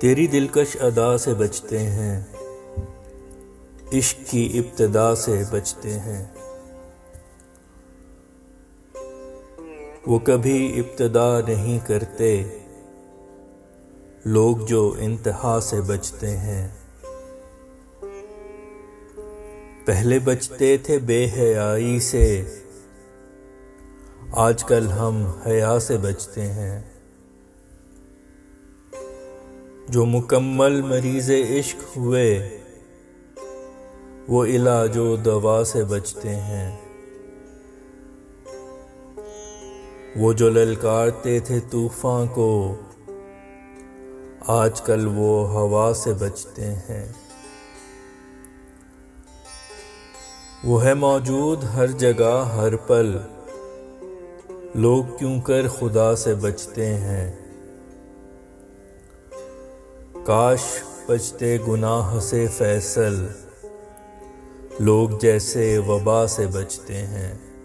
तेरी दिलकश अदा से बचते हैं, इश्क की इब्तिदा से बचते हैं। वो कभी इब्तिदा नहीं करते, लोग जो इंतहा से बचते हैं। पहले बचते थे बेहयाई से, आजकल हम हया से बचते हैं। जो मुकम्मल मरीज़े इश्क हुए, वो इलाजो दवा से बचते हैं। वो जो ललकारते थे तूफान को, आजकल वो हवा से बचते हैं। वो है मौजूद हर जगह हर पल, लोग क्यों कर खुदा से बचते हैं। काश बचते गुनाह से फैसल, लोग जैसे वबा से बचते हैं।